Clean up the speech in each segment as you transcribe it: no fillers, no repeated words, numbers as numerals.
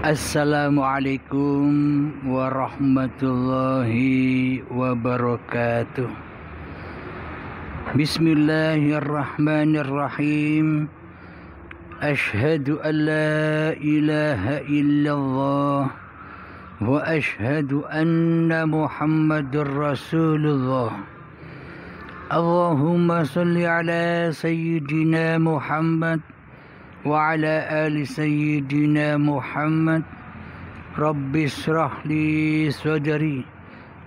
Assalamualaikum warahmatullahi wabarakatuh. Bismillahirrahmanirrahim. Ashhadu an la ilaha illallah wa ashhadu anna Muhammadur Rasulullah. Allahumma salli ala sayyidina Muhammad wa ala ali sayyidina Muhammad. Rabbi shrah li sadri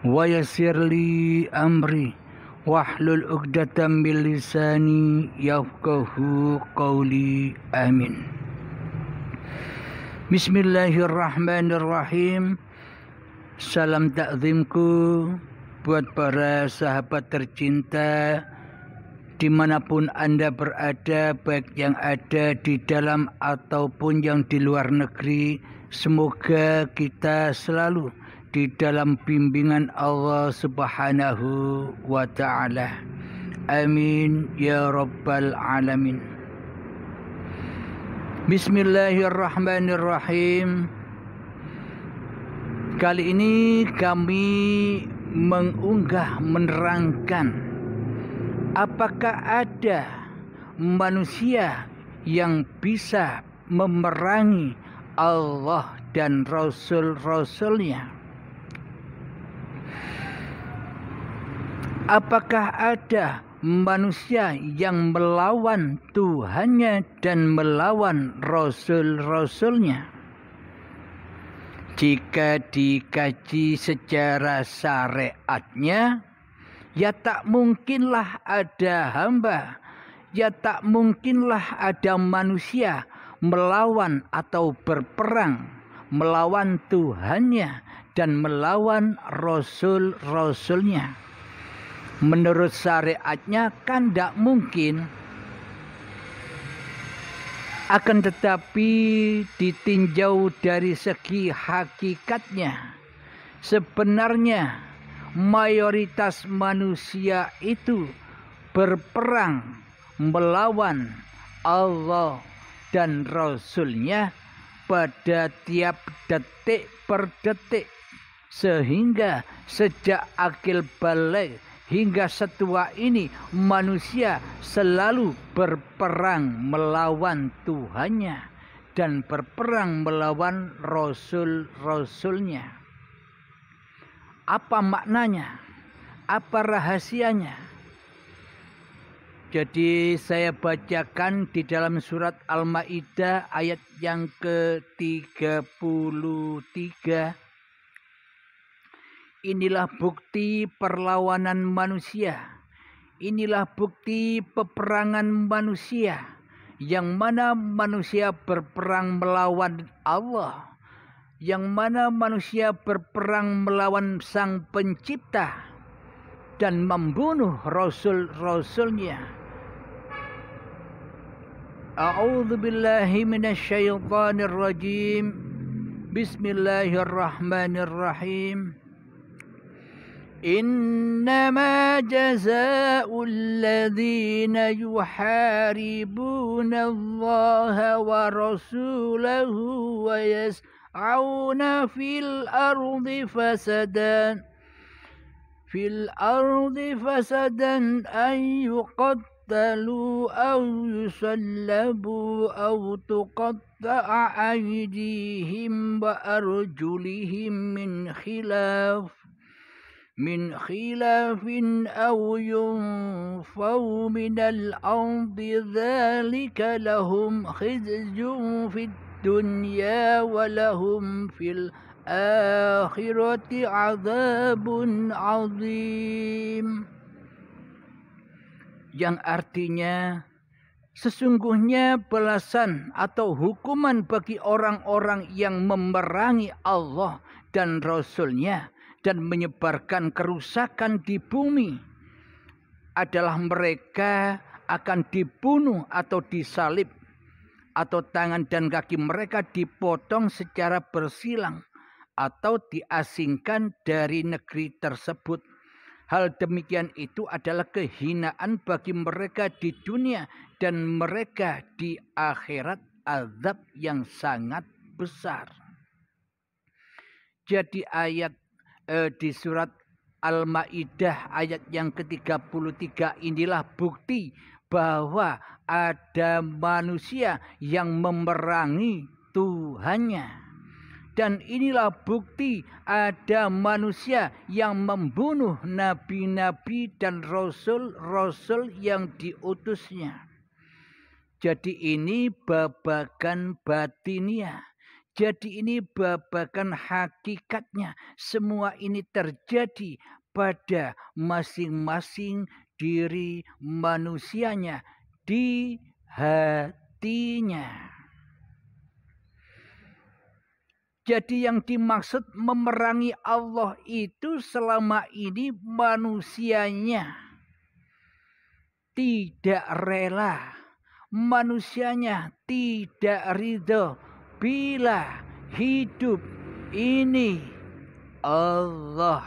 wa yassir li amri wahlul 'uqdatam min lisani yafqahu qawli. Amin. Bismillahirrahmanirrahim. Salam takzimku buat para sahabat tercinta dimanapun Anda berada, baik yang ada di dalam ataupun yang di luar negeri. Semoga kita selalu di dalam bimbingan Allah Subhanahu wa ta'ala. Amin ya rabbal alamin. Bismillahirrahmanirrahim. Kali ini kami menerangkan, apakah ada manusia yang bisa memerangi Allah dan Rasul-Rasulnya? Apakah ada manusia yang melawan Tuhannya dan melawan Rasul-Rasulnya? Jika dikaji secara syariatnya, ya tak mungkinlah ada hamba, ya tak mungkinlah ada manusia melawan atau berperang melawan Tuhannya dan melawan Rasul-Rasulnya. Menurut syariatnya kan tidak mungkin. Akan tetapi ditinjau dari segi hakikatnya, sebenarnya mayoritas manusia itu berperang melawan Allah dan Rasulnya pada tiap detik per detik, sehingga sejak akil balik hingga setua ini manusia selalu berperang melawan Tuhannya dan berperang melawan Rasul-Rasulnya. Apa maknanya? Apa rahasianya? Jadi saya bacakan di dalam surat Al-Maidah ayat yang ke-33. Inilah bukti perlawanan manusia. Inilah bukti peperangan manusia, yang mana manusia berperang melawan Allah, yang mana manusia berperang melawan Sang Pencipta dan membunuh Rasul-Rasulnya. A'udzu billahi minasyaitonir rajim. Bismillahirrahmanirrahim. Innama jazaa'ul ladzina yuharibuna Allah wa rasulahu wa yas'auna fil ardi fasadan an yuqattalu aw yusallabu aw tuqatta'a aydihim wa arjulihim min khilafin aw yunfaw minal ardi dzalika lahum khizyun fid dunya wa lahum fil akhirati adzabun azim. Yang artinya, sesungguhnya balasan atau hukuman bagi orang-orang yang memerangi Allah dan Rasul-Nya dan menyebarkan kerusakan di bumi adalah mereka akan dibunuh atau disalib, atau tangan dan kaki mereka dipotong secara bersilang atau diasingkan dari negeri tersebut. Hal demikian itu adalah kehinaan bagi mereka di dunia dan mereka di akhirat azab yang sangat besar. Jadi ayat di surat Al-Maidah ayat yang ke-33 inilah bukti bahwa ada manusia yang memerangi Tuhannya. Dan inilah bukti ada manusia yang membunuh nabi-nabi dan rasul-rasul yang diutusnya. Jadi ini babagan batiniah. Jadi ini babagan hakikatnya. Semua ini terjadi pada masing-masing diri manusianya, di hatinya. Jadi yang dimaksud memerangi Allah itu selama ini manusianya tidak rela, manusianya tidak ridho bila hidup ini Allah.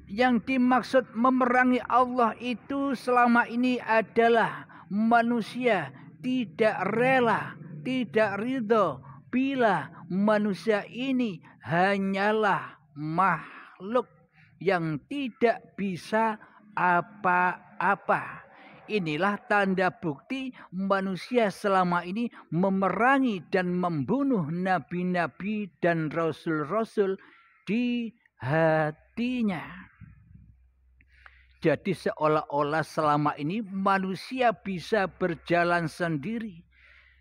Yang dimaksud memerangi Allah itu selama ini adalah manusia tidak rela, tidak ridho bila manusia ini hanyalah makhluk yang tidak bisa apa-apa. Inilah tanda bukti manusia selama ini memerangi dan membunuh nabi-nabi dan rasul-rasul di hatinya. Jadi seolah-olah selama ini manusia bisa berjalan sendiri.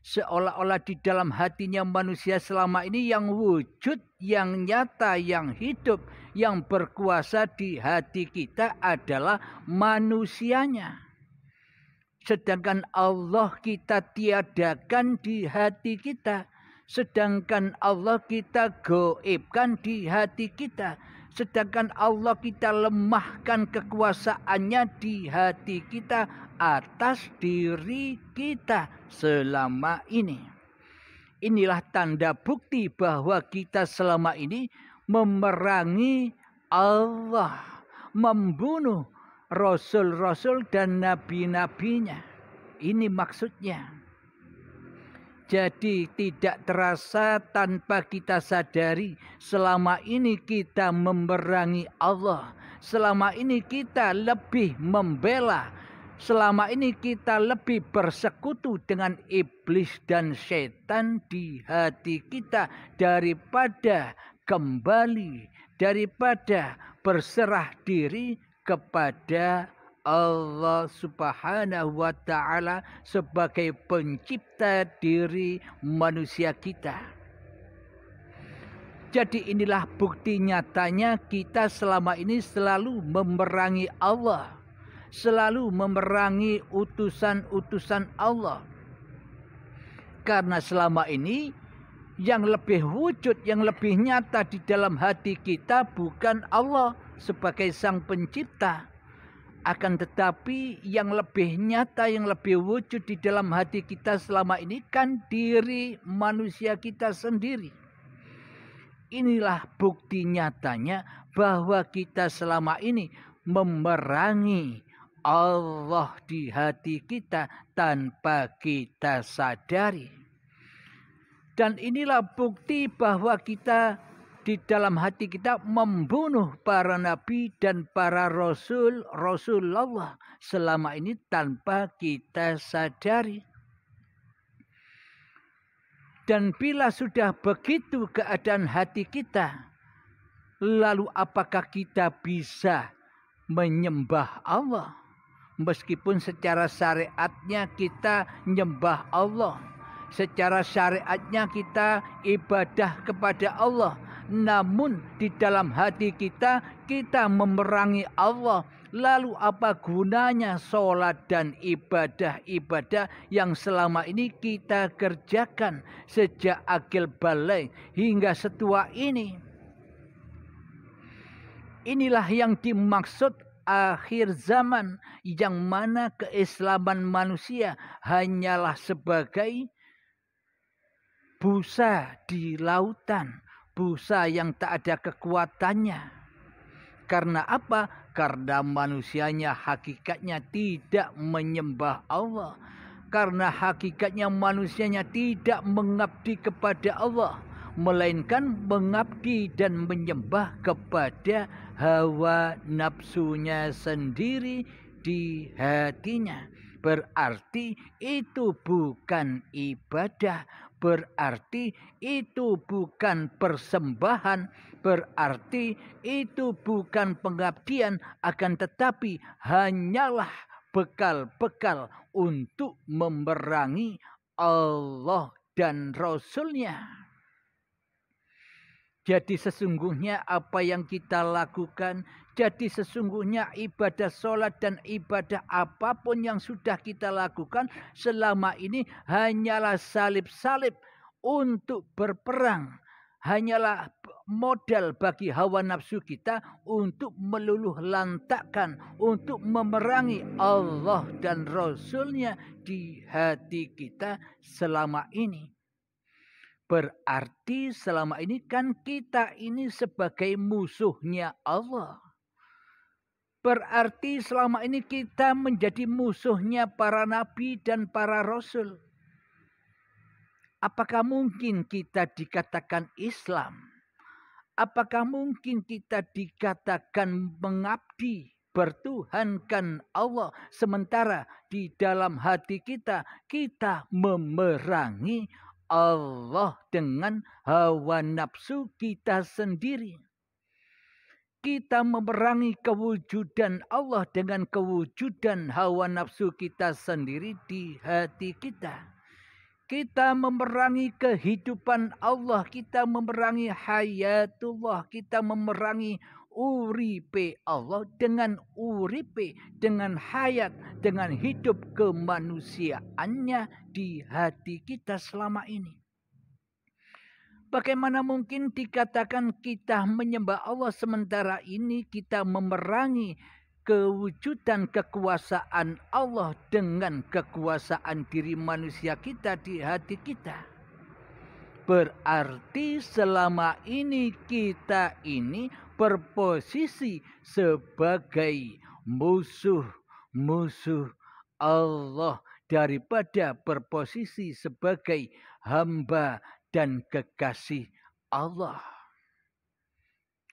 Seolah-olah di dalam hatinya manusia selama ini yang wujud, yang nyata, yang hidup, yang berkuasa di hati kita adalah manusianya. Sedangkan Allah kita tiadakan di hati kita. Sedangkan Allah kita goibkan di hati kita. Sedangkan Allah kita lemahkan kekuasaannya di hati kita atas diri kita selama ini. Inilah tanda bukti bahwa kita selama ini memerangi Allah, membunuh rasul-rasul dan nabi-nabinya. Ini maksudnya. Jadi tidak terasa tanpa kita sadari selama ini kita memerangi Allah. Selama ini kita lebih membela. Selama ini kita lebih bersekutu dengan iblis dan setan di hati kita daripada kembali, daripada berserah diri kepada Allah Subhanahu wa ta'ala sebagai pencipta diri manusia kita. Jadi inilah bukti nyatanya kita selama ini selalu memerangi Allah. Selalu memerangi utusan-utusan Allah. Karena selama ini yang lebih wujud, yang lebih nyata di dalam hati kita bukan Allah sebagai sang pencipta. Akan tetapi yang lebih nyata, yang lebih wujud di dalam hati kita selama ini kan diri manusia kita sendiri. Inilah bukti nyatanya bahwa kita selama ini memerangi Allah di hati kita tanpa kita sadari. Dan inilah bukti bahwa kita di dalam hati kita membunuh para nabi dan para Rasulullah selama ini tanpa kita sadari. Dan bila sudah begitu keadaan hati kita, lalu apakah kita bisa menyembah Allah? Meskipun secara syariatnya kita menyembah Allah, secara syariatnya kita ibadah kepada Allah, namun di dalam hati kita memerangi Allah. Lalu apa gunanya sholat dan ibadah-ibadah yang selama ini kita kerjakan sejak akil balik hingga setua ini? Inilah yang dimaksud akhir zaman, yang mana keislaman manusia hanyalah sebagai busa di lautan. Busa yang tak ada kekuatannya. Karena apa? Karena manusianya hakikatnya tidak menyembah Allah. Karena hakikatnya manusianya tidak mengabdi kepada Allah. melainkan mengabdi dan menyembah kepada hawa nafsunya sendiri di hatinya. Berarti itu bukan ibadah, berarti itu bukan persembahan, berarti itu bukan pengabdian, akan tetapi hanyalah bekal-bekal untuk memerangi Allah dan Rasul-Nya. Jadi sesungguhnya apa yang kita lakukan, jadi sesungguhnya ibadah sholat dan ibadah apapun yang sudah kita lakukan selama ini hanyalah salib-salib untuk berperang. Hanyalah modal bagi hawa nafsu kita untuk meluluh lantakkan, untuk memerangi Allah dan Rasul-Nya di hati kita selama ini. Berarti selama ini kan kita ini sebagai musuhnya Allah. Berarti selama ini kita menjadi musuhnya para nabi dan para rasul. Apakah mungkin kita dikatakan Islam? Apakah mungkin kita dikatakan mengabdi, bertuhankan Allah, sementara di dalam hati kita memerangi Allah dengan hawa nafsu kita sendiri? Kita memerangi kewujudan Allah dengan kewujudan hawa nafsu kita sendiri di hati kita. Kita memerangi kehidupan Allah, kita memerangi hayatullah, kita memerangi uripe Allah dengan uripe, dengan hayat, dengan hidup kemanusiaannya di hati kita selama ini. Bagaimana mungkin dikatakan kita menyembah Allah sementara ini kita memerangi kewujudan kekuasaan Allah dengan kekuasaan diri manusia kita di hati kita? Berarti selama ini kita ini berposisi sebagai musuh Allah daripada berposisi sebagai hamba dan kekasih Allah.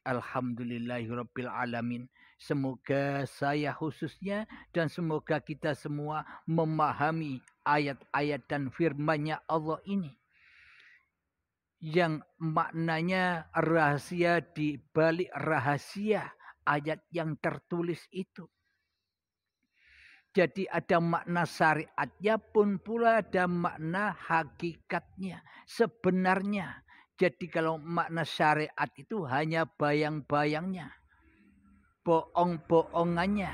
Alhamdulillahirabbil alamin. Semoga saya khususnya dan semoga kita semua memahami ayat-ayat dan firman-Nya Allah ini, yang maknanya rahasia di balik rahasia ayat yang tertulis itu. Jadi ada makna syariatnya pun pula ada makna hakikatnya, sebenarnya. Jadi kalau makna syariat itu hanya bayang-bayangnya, bohong-bohongannya.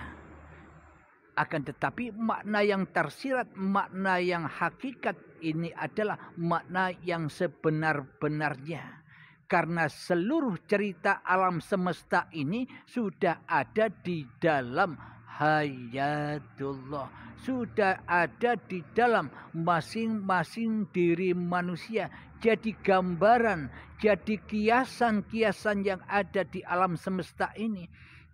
Akan tetapi makna yang tersirat, makna yang hakikat ini adalah makna yang sebenar-benarnya. Karena seluruh cerita alam semesta ini sudah ada di dalam hayatullah, sudah ada di dalam masing-masing diri manusia. Jadi gambaran, jadi kiasan-kiasan yang ada di alam semesta ini,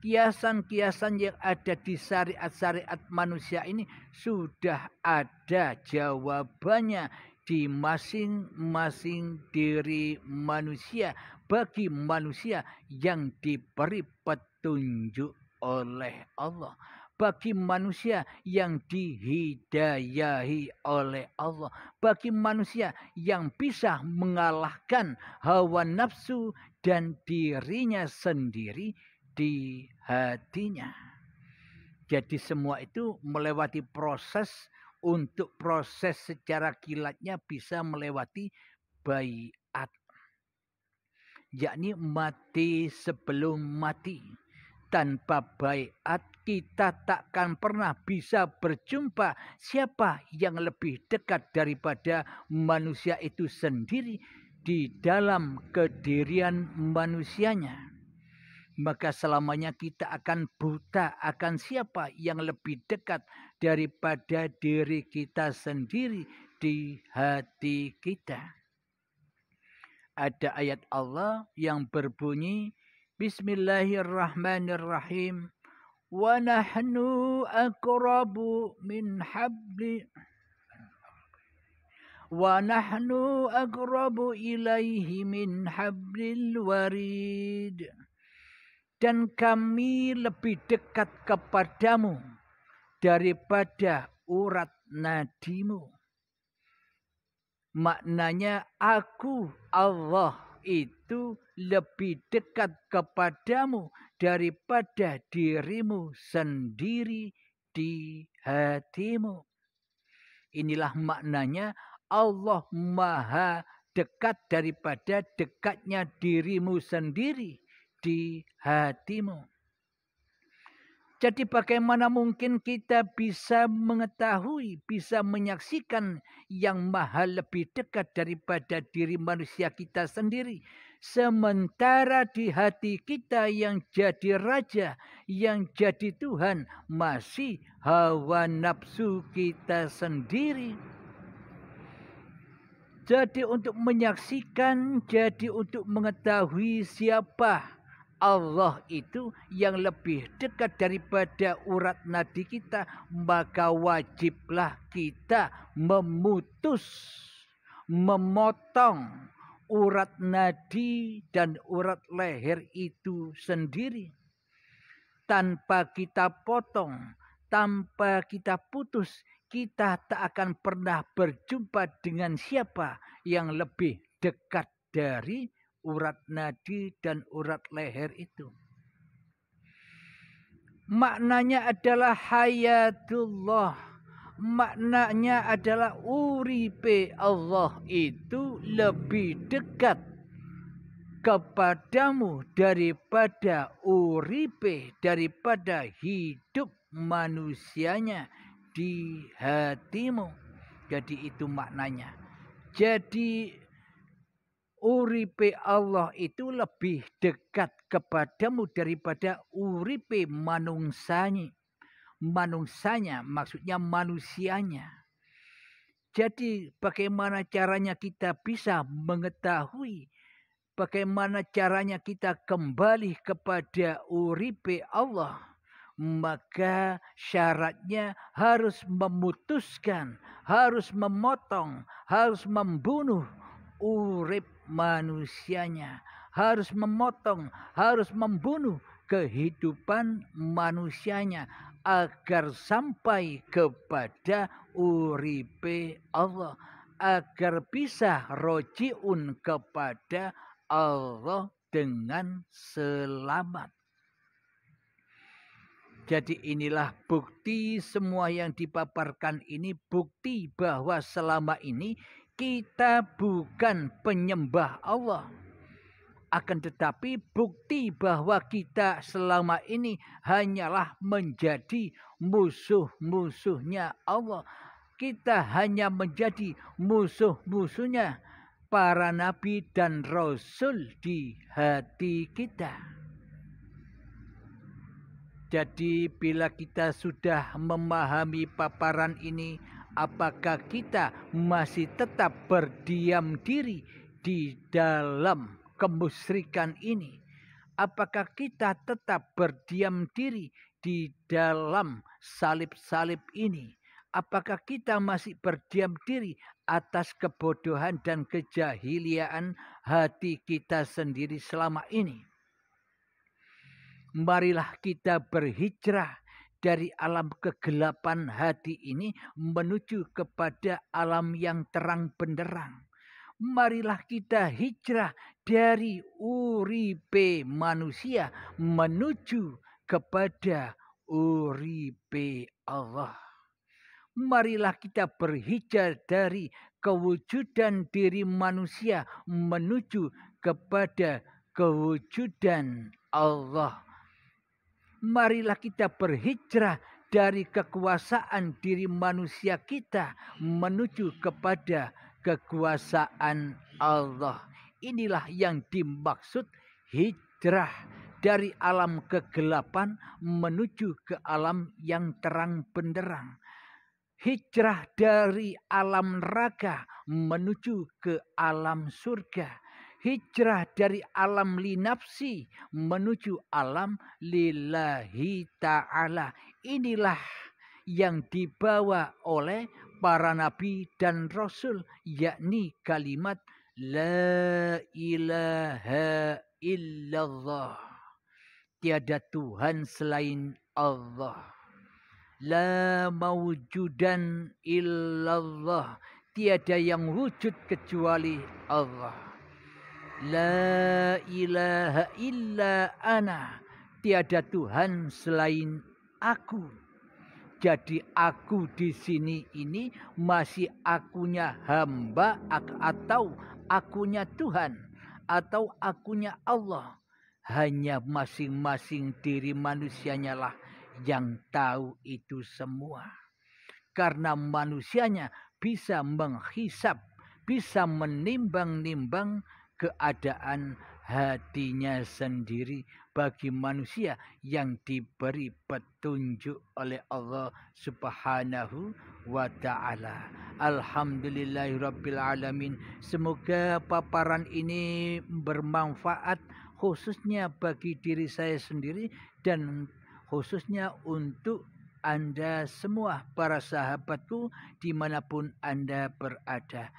kiasan-kiasan yang ada di syariat-syariat manusia ini sudah ada jawabannya di masing-masing diri manusia, bagi manusia yang diberi petunjuk oleh Allah, bagi manusia yang dihidayahi oleh Allah, bagi manusia yang bisa mengalahkan hawa nafsu dan dirinya sendiri di hatinya. Jadi semua itu melewati proses, untuk proses secara kilatnya bisa melewati baiat, yakni mati sebelum mati. Tanpa baiat kita takkan pernah bisa berjumpa siapa yang lebih dekat daripada manusia itu sendiri di dalam kedirian manusianya. Maka selamanya kita akan buta akan siapa yang lebih dekat daripada diri kita sendiri di hati kita. Ada ayat Allah yang berbunyi, Bismillahirrahmanirrahim. Wa nahnu aqrabu min habli wa nahnu aqrabu ilaihi min hablil warid. Dan kami lebih dekat kepadamu daripada urat nadimu. Maknanya aku Allah itu lebih dekat kepadamu daripada dirimu sendiri di hatimu. Inilah maknanya Allah maha dekat daripada dekatnya dirimu sendiri di hatimu. Jadi bagaimana mungkin kita bisa mengetahui, bisa menyaksikan yang maha lebih dekat daripada diri manusia kita sendiri. Sementara di hati kita yang jadi raja, yang jadi Tuhan, masih hawa nafsu kita sendiri. Jadi untuk menyaksikan, jadi untuk mengetahui siapa Allah itu yang lebih dekat daripada urat nadi kita, maka wajiblah kita memutus, memotong urat nadi dan urat leher itu sendiri. Tanpa kita potong, tanpa kita putus, kita tak akan pernah berjumpa dengan siapa yang lebih dekat dari urat nadi dan urat leher itu. Maknanya adalah hayatullah. Maknanya adalah uripe Allah itu lebih dekat kepadamu daripada uripe, daripada hidup manusianya di hatimu. Jadi itu maknanya. Jadi uripe Allah itu lebih dekat kepadamu daripada uripe manungsanya. Manungsanya maksudnya manusianya. Jadi bagaimana caranya kita bisa mengetahui, bagaimana caranya kita kembali kepada uripe Allah? Maka syaratnya harus memutuskan, harus memotong, harus membunuh urip manusianya, harus memotong, harus membunuh kehidupan manusianya agar sampai kepada uripe Allah, agar bisa rojiun kepada Allah dengan selamat. Jadi inilah bukti semua yang dipaparkan ini, bukti bahwa selama ini kita bukan penyembah Allah. Akan tetapi bukti bahwa kita selama ini hanyalah menjadi musuh-musuhnya Allah. Kita hanya menjadi musuh-musuhnya para nabi dan rasul di hati kita. Jadi bila kita sudah memahami paparan ini, apakah kita masih tetap berdiam diri di dalam kemusyrikan ini? Apakah kita tetap berdiam diri di dalam salib-salib ini? Apakah kita masih berdiam diri atas kebodohan dan kejahiliaan hati kita sendiri selama ini? Marilah kita berhijrah dari alam kegelapan hati ini menuju kepada alam yang terang benderang. Marilah kita hijrah dari uripe manusia menuju kepada uripe Allah. Marilah kita berhijrah dari kewujudan diri manusia menuju kepada kewujudan Allah. Marilah kita berhijrah dari kekuasaan diri manusia kita menuju kepada kekuasaan Allah. Inilah yang dimaksud hijrah dari alam kegelapan menuju ke alam yang terang benderang. Hijrah dari alam neraka menuju ke alam surga. Hijrah dari alam linafsi menuju alam lillahi ta'ala. Inilah yang dibawa oleh para nabi dan rasul, yakni kalimat la ilaha illallah. Tiada Tuhan selain Allah. La mawjudan illallah. Tiada yang wujud kecuali Allah. La ilaha illa ana. Tiada Tuhan selain aku. Jadi aku di sini ini masih akunya hamba atau akunya Tuhan atau akunya Allah. Hanya masing-masing diri manusianya lah yang tahu itu semua. Karena manusianya bisa menghisap, bisa menimbang-nimbang keadaan hatinya sendiri bagi manusia yang diberi petunjuk oleh Allah Subhanahu wa taala. Alhamdulillahirabbil alamin. Semoga paparan ini bermanfaat khususnya bagi diri saya sendiri dan khususnya untuk Anda semua, para sahabatku, dimanapun Anda berada.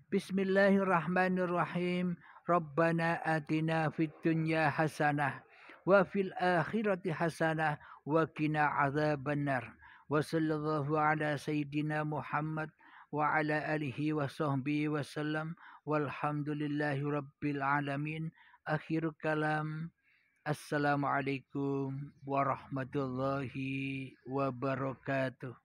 Bismillahirrahmanirrahim. Rabbana atina fid dunya hasanah wa fil akhirati hasanah wa qina adzabannar. Wa sallallahu ala sayyidina Muhammad wa ala alihi wa sahbihi wasallam. Walhamdulillahi rabbil alamin. Akhir kalam. Assalamualaikum warahmatullahi wabarakatuh.